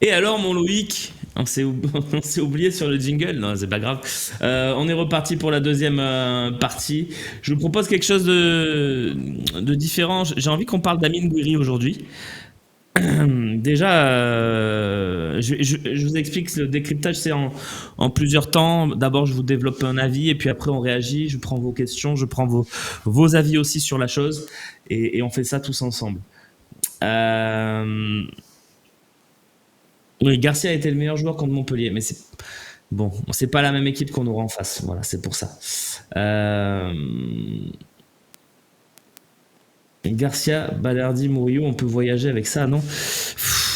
Et alors, mon Loïc, on s'est oublié sur le jingle. Non, c'est pas grave. On est reparti pour la deuxième partie. Je vous propose quelque chose de différent. J'ai envie qu'on parle d'Amine Gouiri aujourd'hui. Déjà, je vous explique, le décryptage, c'est en plusieurs temps. D'abord, je vous développe un avis et puis après, on réagit. Je prends vos questions, je prends vos avis aussi sur la chose et on fait ça tous ensemble. Euh, oui, Garcia a été le meilleur joueur contre Montpellier, mais c'est pas la même équipe qu'on aura en face. Voilà, c'est pour ça. Euh, Garcia, Balerdi, Murillo, on peut voyager avec ça, non?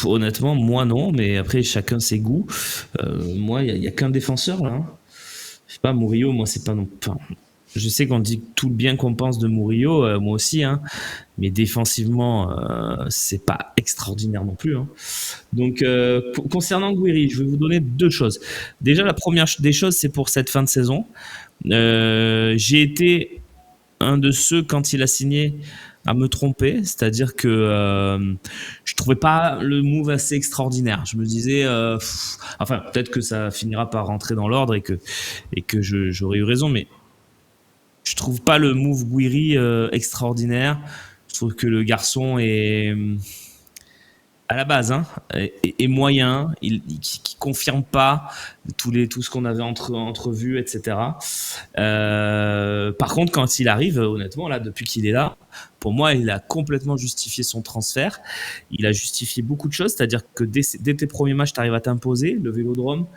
Honnêtement, moi non, mais après chacun ses goûts. Moi, il y a qu'un défenseur là, hein. Je sais pas, Murillo, moi c'est pas non. Enfin, je sais qu'on dit tout le bien qu'on pense de Murillo, moi aussi, hein, mais défensivement, c'est pas extraordinaire non plus, hein. Donc, concernant Guiri, je vais vous donner deux choses. Déjà, la première des choses, c'est pour cette fin de saison. J'ai été un de ceux, quand il a signé, à me tromper, c'est-à-dire que je trouvais pas le move assez extraordinaire. Je me disais, enfin, peut-être que ça finira par rentrer dans l'ordre et que j'aurais eu raison, mais je trouve pas le move Guiri extraordinaire. Je trouve que le garçon est à la base, hein, est moyen, qui confirme pas tout ce qu'on avait entrevu, etc. Par contre, quand il arrive, honnêtement, là, depuis qu'il est là, pour moi, il a complètement justifié son transfert. Il a justifié beaucoup de choses, c'est-à-dire que dès tes premiers matchs, tu arrives à t'imposer, le Vélodrome.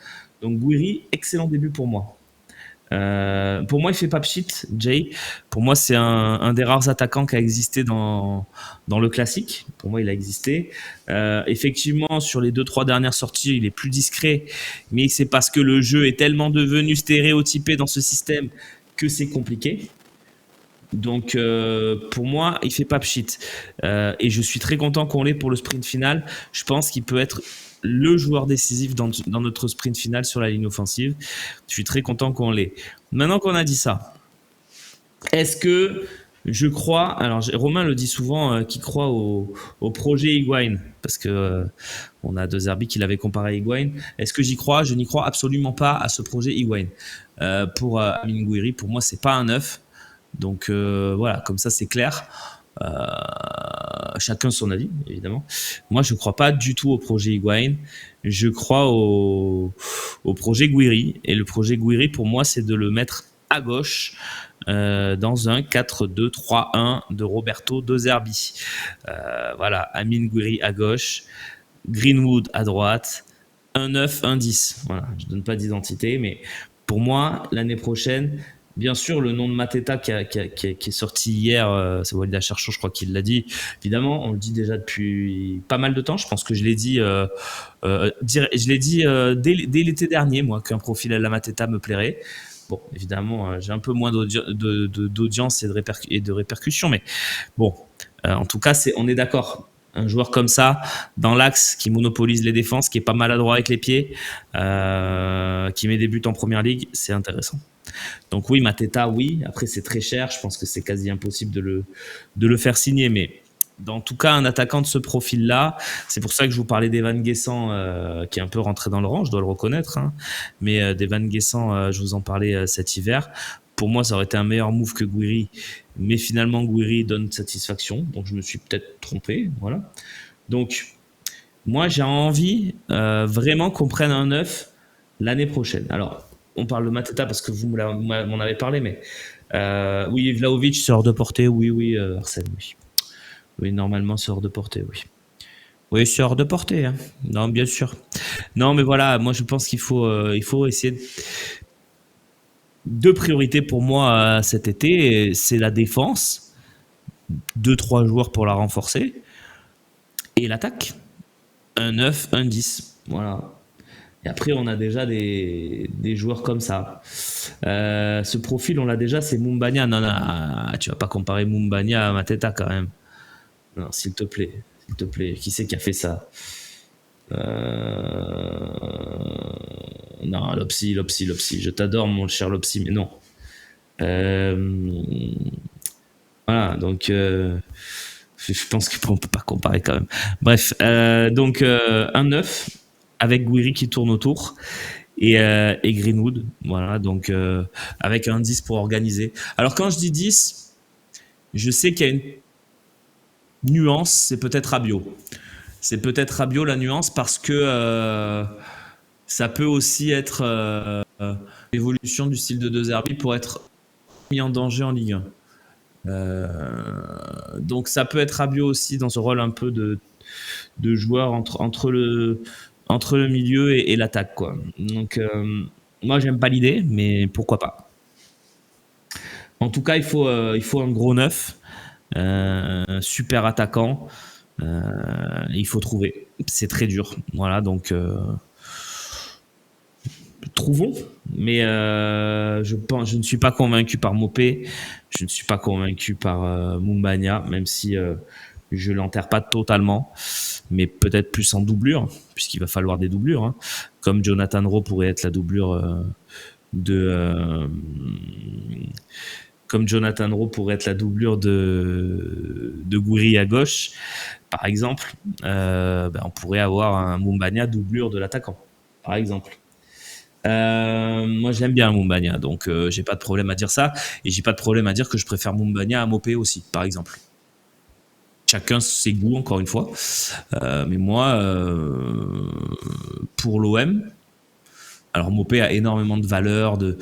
Donc, Gouiri, excellent début pour moi. Pour moi, il fait pas pchit, Jay. Pour moi, c'est un des rares attaquants qui a existé dans le classique. Pour moi, il a existé. Effectivement, sur les 2-3 dernières sorties, il est plus discret, mais c'est parce que le jeu est tellement devenu stéréotypé dans ce système que c'est compliqué. Donc, pour moi, il fait pas pchit. Et je suis très content qu'on l'ait pour le sprint final. Je pense qu'il peut être le joueur décisif dans notre sprint final sur la ligne offensive. Je suis très content qu'on l'ait. Maintenant qu'on a dit ça, est-ce que je crois, alors Romain le dit souvent, qu'il croit au projet Higuain, parce que on a deux Zerbi qui l'avaient comparé à Higuain. Est-ce que j'y crois? Je n'y crois absolument pas à ce projet Higuain. Pour Amine Gouiri, pour moi, c'est pas un neuf. Donc voilà, comme ça c'est clair. Chacun son avis, évidemment. Moi, je ne crois pas du tout au projet Higuain. Je crois au projet Gouiri. Et le projet Gouiri, pour moi, c'est de le mettre à gauche dans un 4-2-3-1 de Roberto De Zerbi. Voilà, Amine Gouiri à gauche, Greenwood à droite, un 9, un 10. Voilà, je ne donne pas d'identité, mais pour moi, l'année prochaine, bien sûr, le nom de Mateta qui est sorti hier, c'est Walid Acharchour, je crois qu'il l'a dit. Évidemment, on le dit déjà depuis pas mal de temps. Je pense que je l'ai dit, dès l'été dernier, moi, qu'un profil à la Mateta me plairait. Bon, évidemment, j'ai un peu moins d'audience et de répercussions, mais bon, en tout cas, on est d'accord. Un joueur comme ça, dans l'axe, qui monopolise les défenses, qui est pas maladroit avec les pieds, qui met des buts en première ligue, c'est intéressant. Donc oui, Mateta, oui. Après, c'est très cher. Je pense que c'est quasi impossible de le faire signer. Mais dans tout cas, un attaquant de ce profil-là, c'est pour ça que je vous parlais d'Evan Guessant, qui est un peu rentré dans le rang, je dois le reconnaître. Hein. Mais d'Evan Guessant, je vous en parlais cet hiver. Pour moi, ça aurait été un meilleur move que Gouiri. Mais finalement, Gouiri donne satisfaction. Donc je me suis peut-être trompé. Voilà. Donc, moi, j'ai envie vraiment qu'on prenne un neuf l'année prochaine. Alors, on parle de Mateta parce que vous m'en avez parlé, mais oui, Vlahovic sort de portée, oui, Arsène, oui. Oui, normalement, sort de portée, oui. Oui, sort de portée, hein. Non, bien sûr. Non, mais voilà, moi, je pense il faut essayer deux priorités pour moi cet été, c'est la défense, 2-3 joueurs pour la renforcer, et l'attaque, un 9, un 10. Voilà. Et après, on a déjà des joueurs comme ça. Ce profil, on l'a déjà, c'est Mumbagna. Non, non, tu vas pas comparer Mumbagna à Mateta quand même. Non, s'il te plaît. S'il te plaît. Qui c'est qui a fait ça Non, Lopsy. Je t'adore, mon cher Lopsy, mais non. Voilà, donc je pense qu'on peut pas comparer quand même. Bref, donc un 9, avec Guiri qui tourne autour et Greenwood. Voilà, donc avec un 10 pour organiser. Alors quand je dis 10, je sais qu'il y a une nuance, c'est peut-être Rabiot. C'est peut-être Rabiot la nuance parce que ça peut aussi être l'évolution du style de De Zerbi pour être mis en danger en Ligue 1. Donc ça peut être Rabiot aussi dans ce rôle un peu de joueur entre le milieu et l'attaque, quoi. Donc moi j'aime pas l'idée, mais pourquoi pas. En tout cas, il faut un gros neuf, super attaquant. Il faut trouver. C'est très dur. Voilà, donc trouvons. Mais je ne suis pas convaincu par Mopé. Je ne suis pas convaincu par Mumbagna, même si je l'enterre pas totalement, mais peut-être plus en doublure, puisqu'il va falloir des doublures, hein. Comme Jonathan Rowe pourrait être la doublure de comme Jonathan Rowe pourrait être la doublure de Gouiri à gauche, par exemple, on pourrait avoir un Mumbagna doublure de l'attaquant, par exemple. Moi j'aime bien Mumbagna, donc j'ai pas de problème à dire ça, et j'ai pas de problème à dire que je préfère Mumbagna à Mopé aussi, par exemple. Chacun ses goûts, encore une fois. Mais moi, pour l'OM, alors Mopé a énormément de valeur, il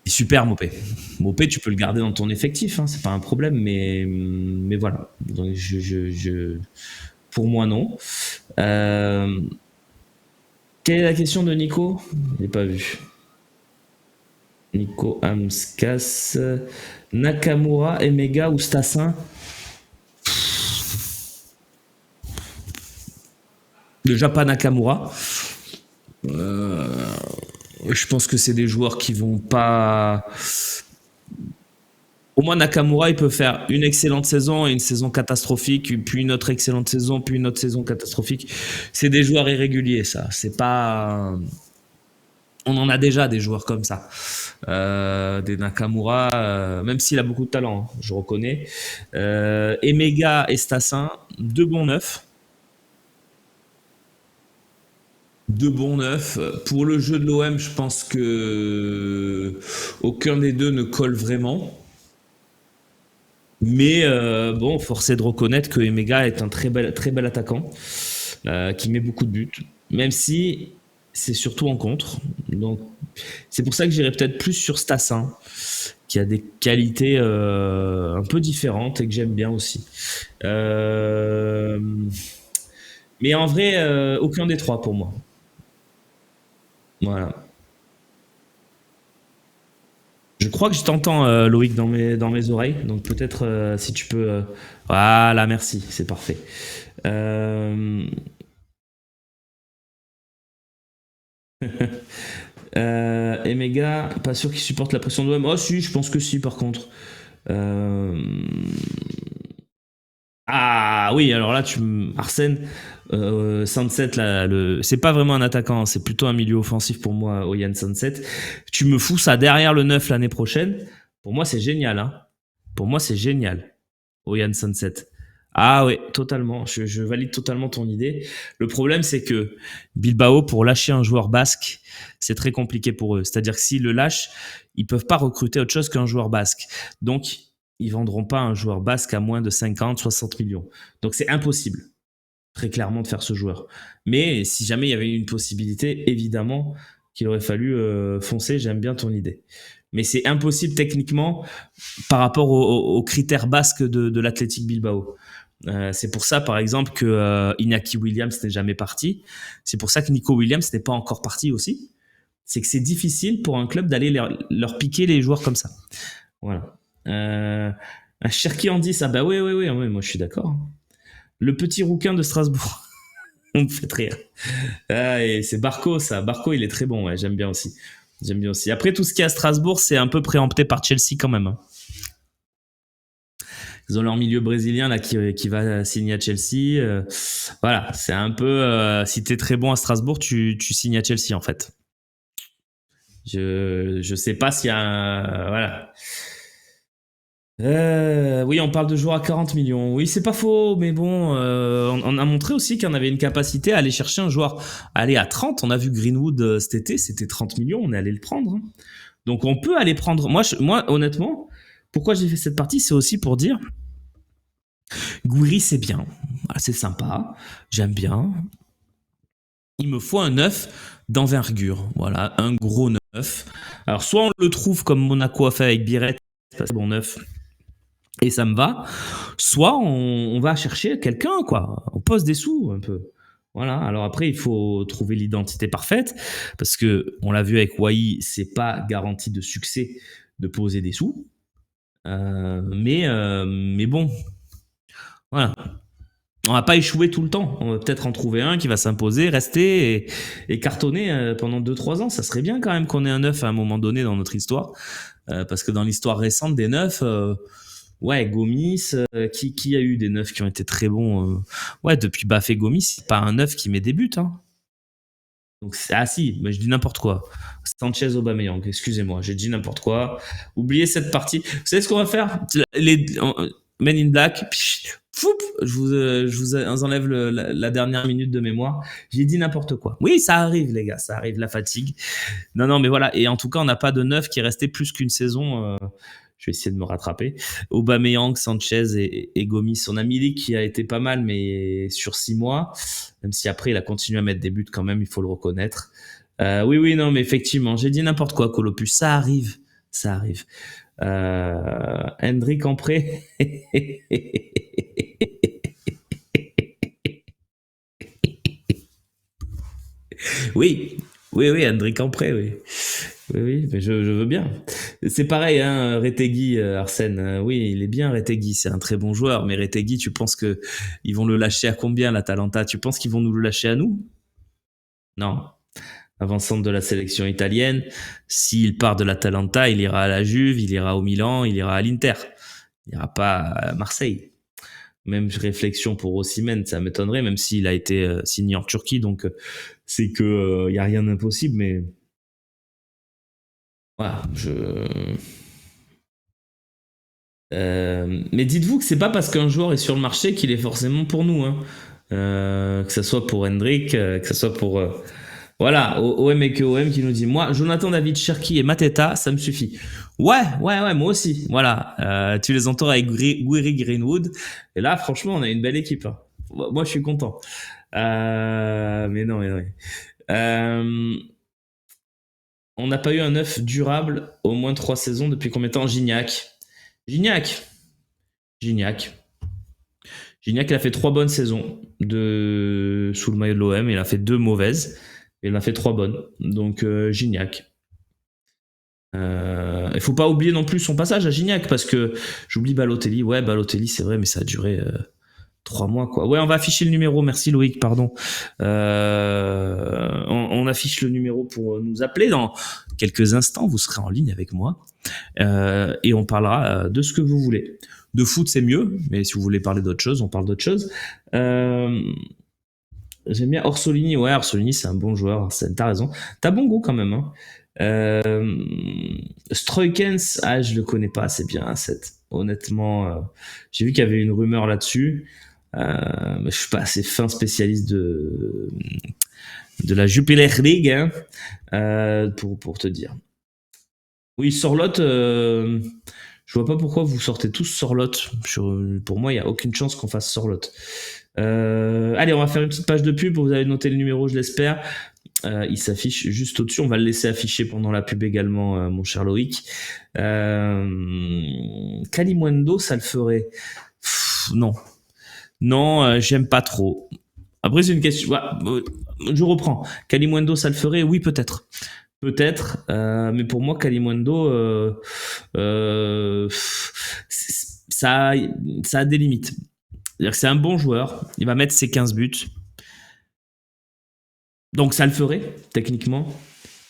est super Mopé. Mopé, tu peux le garder dans ton effectif, hein, c'est pas un problème, mais voilà. Donc, pour moi, non. Quelle est la question de Nico? Je l'ai pas vu. Nico Amskas. Nakamura, Emega ou Stassin? Déjà pas Nakamura. Je pense que c'est des joueurs qui vont pas. Au moins Nakamura, il peut faire une excellente saison et une saison catastrophique, puis une autre excellente saison, puis une autre saison catastrophique. C'est des joueurs irréguliers, ça. C'est pas. On en a déjà des joueurs comme ça. Des Nakamura, même s'il a beaucoup de talent, hein, je reconnais. Emega et Stassin, deux bons neufs. Deux bons neufs. Pour le jeu de l'OM, je pense que aucun des deux ne colle vraiment. Mais bon, force est de reconnaître que Emega est un très bel attaquant qui met beaucoup de buts, même si c'est surtout en contre. Donc, c'est pour ça que j'irais peut-être plus sur Stassin, qui a des qualités un peu différentes et que j'aime bien aussi. Mais en vrai, aucun des trois pour moi. Voilà. Je crois que je t'entends, Loïc, dans mes oreilles. Donc peut-être si tu peux. Voilà, merci, c'est parfait. Euh... Emega, pas sûr qu'il supporte la pression de l'OM. Oh si, je pense que si par contre. Euh... Ah oui, alors là, Arsène, Sunset, là, c'est pas vraiment un attaquant, hein, c'est plutôt un milieu offensif pour moi, Oyan Sunset. Tu me fous ça derrière le 9 l'année prochaine. Pour moi, c'est génial. Hein. Pour moi, c'est génial, Oyan Sunset. Ah oui, totalement. Je valide totalement ton idée. Le problème, c'est que Bilbao, pour lâcher un joueur basque, c'est très compliqué pour eux. C'est-à-dire que s'ils le lâchent, ils peuvent pas recruter autre chose qu'un joueur basque. Donc, ils vendront pas un joueur basque à moins de 50, 60 millions. Donc, c'est impossible, très clairement, de faire ce joueur. Mais si jamais il y avait une possibilité, évidemment qu'il aurait fallu foncer. J'aime bien ton idée. Mais c'est impossible techniquement par rapport aux critères basques de l'Athletic Bilbao. C'est pour ça, par exemple, que Iñaki Williams n'est jamais parti. C'est pour ça que Nico Williams n'est pas encore parti aussi. C'est que c'est difficile pour un club d'aller leur piquer les joueurs comme ça. Voilà. Un Cherki en 10, ah bah oui, moi je suis d'accord. Le petit rouquin de Strasbourg. On me fait rire. Ah, et c'est Barco, ça. Barco, il est très bon, ouais, j'aime bien aussi. J'aime bien aussi. Après, tout ce qui est à Strasbourg, c'est un peu préempté par Chelsea quand même. Hein. Ils ont leur milieu brésilien là qui va signer à Chelsea. Voilà, c'est un peu si t'es très bon à Strasbourg, tu signes à Chelsea en fait. Je sais pas s'il y a voilà. Oui, on parle de joueurs à 40 millions. Oui, c'est pas faux, mais bon, on a montré aussi qu'on avait une capacité à aller chercher un joueur. Aller à 30, on a vu Greenwood cet été, c'était 30 millions, on est allé le prendre, hein. Donc on peut aller prendre. Moi honnêtement, pourquoi j'ai fait cette partie, c'est aussi pour dire, Gouiri c'est bien, voilà, c'est sympa, j'aime bien. Il me faut un neuf d'envergure, voilà, un gros neuf. Alors soit on le trouve comme Monaco a fait avec Biret, c'est bon neuf, et ça me va. Soit on va chercher quelqu'un, quoi. On pose des sous un peu. Voilà. Alors après, il faut trouver l'identité parfaite parce que on l'a vu avec Wai, c'est pas garantie de succès de poser des sous. Mais bon, voilà. On va pas échouer tout le temps. On va peut-être en trouver un qui va s'imposer, rester et cartonner pendant 2-3 ans. Ça serait bien quand même qu'on ait un neuf à un moment donné dans notre histoire. Parce que dans l'histoire récente des neufs, ouais, Gomis, qui a eu des neufs qui ont été très bons ouais, depuis Bafé Gomis, c'est pas un neuf qui met des buts. Hein. Donc, ah si, mais je dis n'importe quoi. Sanchez Aubameyang, excusez-moi, j'ai dit n'importe quoi. Oubliez cette partie. Vous savez ce qu'on va faire Men in Black, foup, je vous enlève la dernière minute de mémoire. J'ai dit n'importe quoi. Oui, ça arrive, les gars, ça arrive, la fatigue. Non, non, mais voilà. Et en tout cas, on n'a pas de neuf qui est resté plus qu'une saison. Je vais essayer de me rattraper. Aubameyang, Sanchez et Gomis. On a Milik qui a été pas mal, mais sur 6 mois. Même si après, il a continué à mettre des buts quand même, il faut le reconnaître. Oui, oui, non, mais effectivement, j'ai dit n'importe quoi, Colopus. Ça arrive. Ça arrive. Hendrik en prêt. Oui, oui, oui, Hendrik en prêt, oui. Oui, oui, mais je veux bien. C'est pareil, hein, Retegui, Arsène. Oui, il est bien, Retegui. C'est un très bon joueur. Mais Retegui, tu penses que ils vont le lâcher à combien, l'Atalanta? Tu penses qu'ils vont nous le lâcher à nous? Non. Avant-centre de la sélection italienne. S'il part de l'Atalanta, il ira à la Juve, il ira au Milan, il ira à l'Inter. Il ira pas à Marseille. Même réflexion pour Osimhen, ça m'étonnerait, même s'il a été signé en Turquie. Donc, c'est que y a rien d'impossible. Mais voilà, mais dites-vous que c'est pas parce qu'un joueur est sur le marché qu'il est forcément pour nous, hein. Que ce soit pour Hendrik, que ce soit pour voilà, OM et que OM qui nous dit moi, Jonathan David, Cherki et Mateta, ça me suffit. Ouais, ouais, ouais, moi aussi. Voilà, tu les entoures avec Guiri Greenwood et là, franchement, on a une belle équipe, hein. Moi, je suis content. Mais non, mais non. Euh, on n'a pas eu un neuf durable au moins 3 saisons depuis combien de temps? Gignac. Gignac. Gignac. Gignac, il a fait 3 bonnes saisons sous le maillot de l'OM. Il a fait 2 mauvaises. Et il en a fait 3 bonnes. Donc, Gignac. Il faut pas oublier non plus son passage à Gignac parce que j'oublie Balotelli. Ouais, Balotelli, c'est vrai, mais ça a duré 3 mois, quoi. Ouais, on va afficher le numéro. Merci Loïc, pardon. On affiche le numéro pour nous appeler dans quelques instants. Vous serez en ligne avec moi et on parlera de ce que vous voulez. De foot, c'est mieux, mais si vous voulez parler d'autre chose, on parle d'autre chose. J'aime bien Orsolini. Ouais, Orsolini, c'est un bon joueur. T'as raison. T'as bon goût quand même, hein. Stroikens, je le connais pas assez bien, honnêtement. J'ai vu qu'il y avait une rumeur là-dessus. Mais je suis pas assez fin spécialiste de la Jupiler League, hein, pour te dire. Oui, Sorlotte, je vois pas pourquoi vous sortez tous Sorlotte. Pour moi, il y a aucune chance qu'on fasse Sorlotte. Allez, on va faire une petite page de pub. Vous avez noté le numéro, je l'espère. Il s'affiche juste au-dessus. On va le laisser afficher pendant la pub également, mon cher Loïc. Kalimundo, ça le ferait. Non. Non, j'aime pas trop. Après, c'est une question. Je reprends. Kalimundo, ça le ferait? Oui, peut-être. Peut-être, mais pour moi, Kalimundo, ça a des limites. C'est-à-dire que c'est un bon joueur, il va mettre ses 15 buts. Donc ça le ferait, techniquement.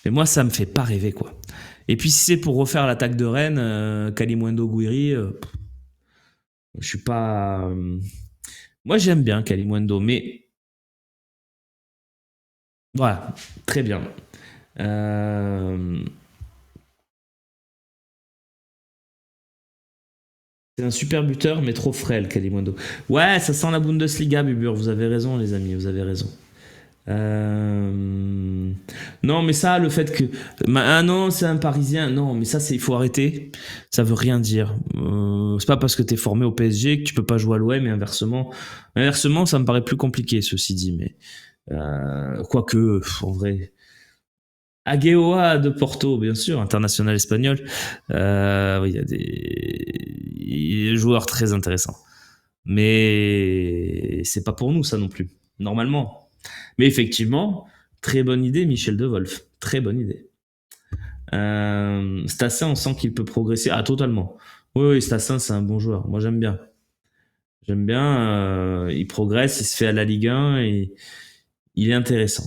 Mais moi, ça me fait pas rêver, quoi. Et puis si c'est pour refaire l'attaque de Rennes, Kalimundo Guiri, je suis pas. Moi, j'aime bien Kalimundo, mais voilà, très bien. Euh... C'est un super buteur, mais trop frêle, Kalimundo. Ouais, ça sent la Bundesliga, Bubur. Vous avez raison, les amis, vous avez raison. Non, mais ça, le fait que. Ah non, c'est un Parisien. Non, mais ça, il faut arrêter. Ça veut rien dire. C'est pas parce que t'es formé au PSG que tu peux pas jouer à l'OM et inversement. Inversement, ça me paraît plus compliqué, ceci dit. Mais quoique, en vrai. Agueoa de Porto, bien sûr, international espagnol. Oui, il y a des joueurs très intéressants. Mais c'est pas pour nous, ça non plus. Normalement. Mais effectivement, très bonne idée, Michel De Wolf. Très bonne idée. Stassin, on sent qu'il peut progresser. Ah, totalement. Oui, oui, Stassin, c'est un bon joueur. Moi, j'aime bien. J'aime bien. Il progresse, il se fait à la Ligue 1 et il est intéressant.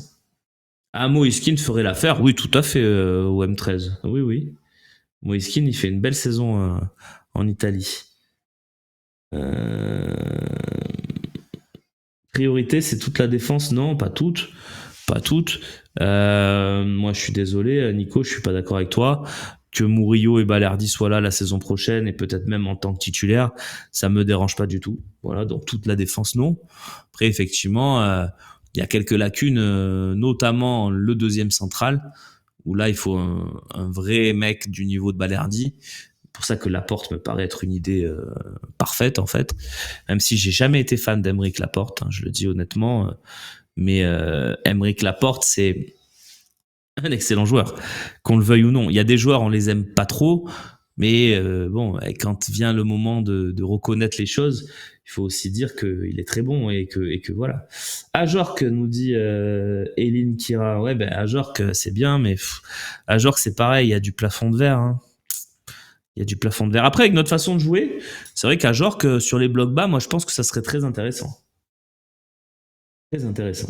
Ah, Moïskine ferait l'affaire. Oui, tout à fait, au M13. Oui, oui. Moïskine, il fait une belle saison en Italie. Priorité, c'est toute la défense. Non, pas toute. Pas toutes. Moi, je suis désolé, Nico, je suis pas d'accord avec toi. Que Murillo et Balerdi soient là la saison prochaine et peut-être même en tant que titulaire, ça me dérange pas du tout. Voilà, donc toute la défense, non. Après, effectivement, il y a quelques lacunes, notamment le deuxième central, où là, il faut un vrai mec du niveau de Balerdi. C'est pour ça que Laporte me paraît être une idée parfaite, en fait. Même si j'ai jamais été fan d'Emeric Laporte, hein, je le dis honnêtement. Mais Emeric Laporte, c'est un excellent joueur, qu'on le veuille ou non. Il y a des joueurs, on les aime pas trop, mais bon, quand vient le moment de reconnaître les choses, il faut aussi dire qu'il est très bon et que voilà. Ajorc nous dit Eline Kira. Ouais, ben Ajorc, c'est bien, mais Ajorc, c'est pareil, il y a du plafond de verre. Hein. Il y a du plafond de verre. Après, avec notre façon de jouer, c'est vrai qu'Ajorc, sur les blocs bas, moi, je pense que ça serait très intéressant. Très intéressant.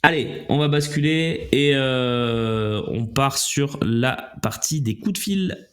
Allez, on va basculer et on part sur la partie des coups de fil.